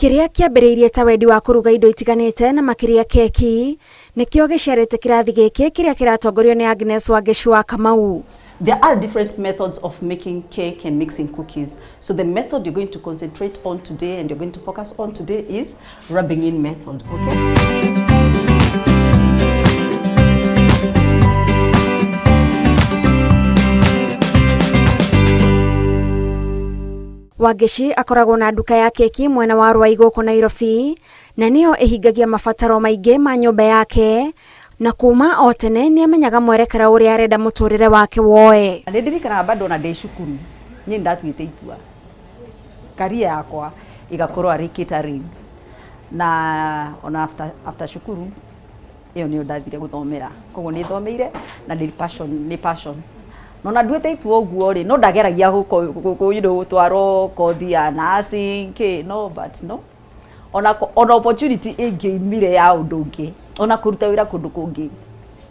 Kiria kiambiriirie ta wendi wa kuruga indo itiganite na makiria keki nikio giciarite kirathi giki kiria kiratongorio ni Agnes Wangichu wa Kamau. There are different methods of making cake and mixing cookies. So the method you're going to concentrate on today and you're going to focus on today is rubbing in method, okay? Wangichu akoragwo na nduka ya keki mwena wa Rwai guku Nairobi na niyo ihingagia mabataro maingi ma nyumba yake na kuma o tene ni amenyaga mwerekera uria arenda muturire wake woe. Ndirikana bado na ndĩ cukuru ni ndatuite itua career yakwa igakorwo ari catering na ona after cukuru iyo ni ndathire guthomera koguo ni thomeire na ndi passion no nduite itua uguo ri no ndageragia gutwaro kothi ya nursing no but no ona opportunity ingĩimire ya undu ungi ona kuruta wira kundu kungi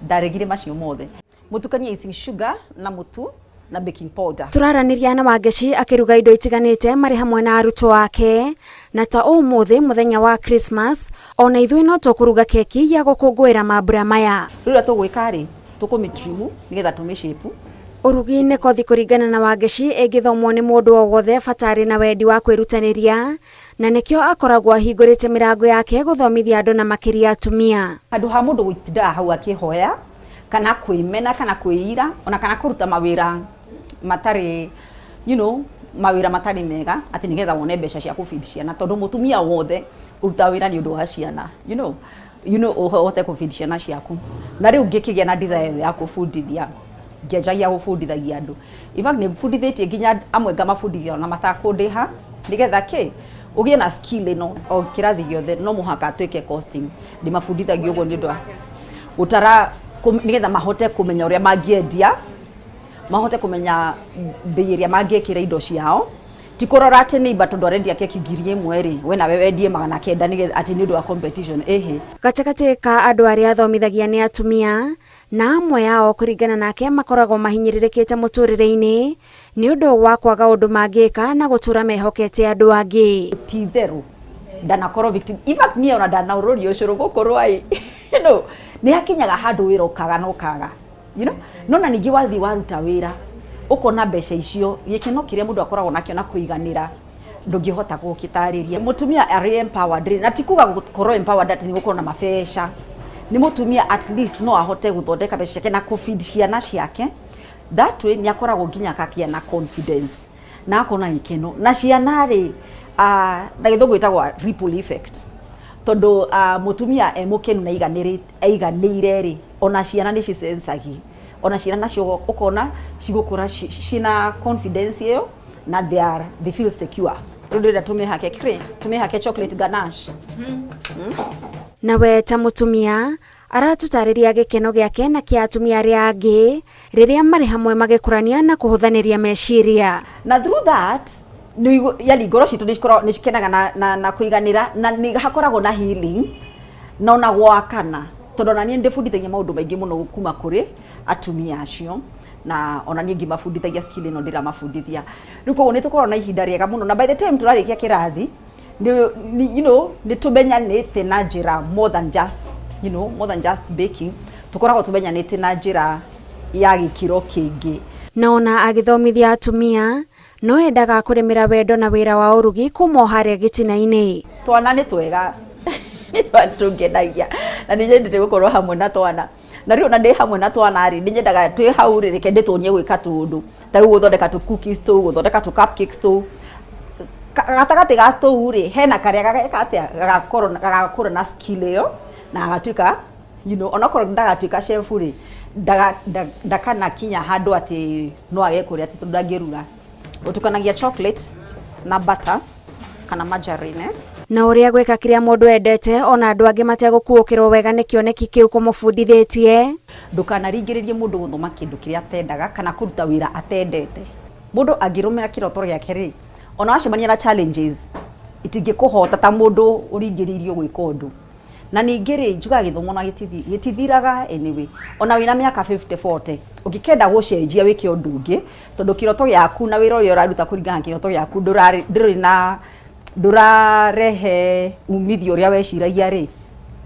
ndaregire macio mothe mutukania icing sugar na mutu na baking powder. Turaraniria na Wangichu akiruga indo itiganite mari hamwe na arutwo wake na ta umuthi muthenya wa Christmas ona ithui no tukuruga keki ya gukungwira mambura maya. Rĩu tugwika ri tukumitrimu nigetha tumishape. Urugi ni kothi kuringana na Wangichu igithomwo ni mundu o wothe fatari na wendi wa kwirutaniria na nikio akoragwo ahingurite mirango yake guthomithia andu na makiria atumia. Handu ha mundu gwitinda hau akihoya kana kwimena kana kwira ona kana kuruta mawira matari mawira matari mega ati nigetha wone mbeca cia kufeed ciana tondu mutumia wothe uruta wira ni undu wa ciana uhote kufeed ciana ciaku na riu ngikigia na desire ya kufundithia ngejagia gufundithagia andu in fact ni gufundithitie nginya amwe ngamafundithia na matakundiha nigetha ugie na skill ino o kirathi giothe no muhaka twike costing ndimafundithagia uguo ni undu utara nigetha mahote kumenya uria mangiendia mahote kumenya bei iria mangikira indo ciao tikurora ati ni tondu arendia keki 1,000 ri we na wewe ndie 900 nigetha ati ni undu wa competition gatagatĩ ka andu aria athomithagia ni atumia na amwe yao kuringana nake makoragwo mahinyiririkite muturire-ini ni undu wa kwaga undu mangika na gutura mehokete andu angi. Titheru ndanakorwo victim in fact ni ona ndanaururi ucuru gukorwo ni hakinyaga handu wira ukaga no kaga no na ningi wathi waruta wira ukona mbeca icio gikeno kiria mundu akoragwo nakio na kuiganira ndungihota gukitariria. Mutumia ari empowered na tikuga gukorwo empowered ati ni gukorwo na mabeca ni mutumia at least no ahote guthondeka mbeca ciake na kufeed ciana ciake that way ni akoragwo nginya kakia na confidence na akona gikeno na ciana ri na githungu itagwa ripple effect tondu mutumia emukenu na iganire ri ona ciana ni cicensagi ona ciana nacio ukona cigukura cina confidence iyo na they feel secure. Rudira tumihake cream tumihake chocolate ganache na we ta mutumia aratutariria gikeno giake na kia atumia aria angi riria mari hamwe magikurania na kuhuthaniria meciria na through that yali ngoro citu ni cikenaga na kuiganira na ni hakoragwo na healing na ona gwakana tondu na nie ndifundithagia maundu maingi muno kuma kuri atumia acio na ona nie ngimafundithagia skill ino ndiramafundithia riu koguo ni tukorwo na ihinda riega muno na by the time turarikia kirathi ni tumenyanite na njira more than just baking tukoragwo tumenyanite na njira ya gikiro kingi na ona agithomithia atumia no endaga kurimira wendo na wira wa urugi kumo haria gitina-ini. Twana ni twega twangenagia na ni nyendete gukorwo hamwe na twana na riu na ndi hamwe na twana ri ni nyendaga twi hau ri reke ndituonye gwika tundu ta riu guthondeka tu cookies tu guthondeka tu cupcakes tu gatagati ga tu ri hena karia gagakorwo na skill iyo na agatuika onakorwo ndagatuika chef ri ndakana kinya handu ati no age kuria ati ndangiruga utukanagia chocolate na butter kana margarine na uria gweka kiria mundu endete ona andu angi mategukuukirwo wega ni kioneki kiu kumufundithitie. Ndukanaringiririe mundu guthoma kindu kiria atendaga kana kuruta wira atendete. Mundu angirumira kiroto giake ri ona wacemania na challenges itingikuhota ta mundu uringiririo gwika undu na ningi ri njuga githomo na gitithiraga anyway ona wina miaka 50-40 ukikenda gucenjia wike undu ungi tondu kiroto giaku na wira uria uraruta kuringana kiroto giaku nduri na ndurarehe umithio uria weciragia ri,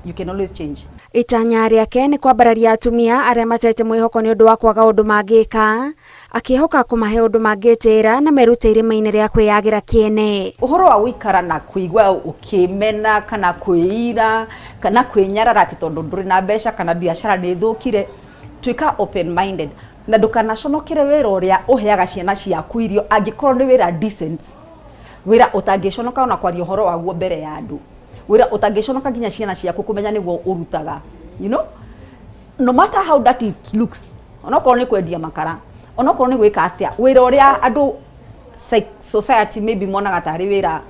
you can always change. Itanya riake ni kwambararia atumia aria matete mwihoko ni undu wa kwaga undu mangika, akihoka kumahe undu mangitira na merute irima-ini ria kwiyagira kiene. Uhoro wa guikara na kuigua ukimena kana kwiira kana kwinyarara ati tondu nduri na mbeca kana biashara ni thukire, tuika open minded na ndukanaconokere wira uria uheaga ciana ciaku irio angikorwo ni wira decent, wira utangiconoka ona kwaria uhoro waguo mbere ya andu, wira utangiconoka nginya ciana ciaku kumenya niguo urutaga, you know, no matter how that it looks, onokorwo ni kwendia makara, onokorwo ni gwika atia, wira uria andu society maybe monaga tari wira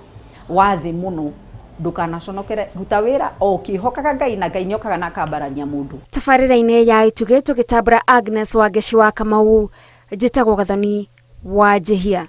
wa thi muno, ndukanaconokere, ruta wira o ukihokaga Ngai na Ngai nyokaga na akambarania mundu. Tabarira-ini ya Ituge tugitambura Agnes Wangeci wa Kamau, njitagwo Gathoni wa Njihia.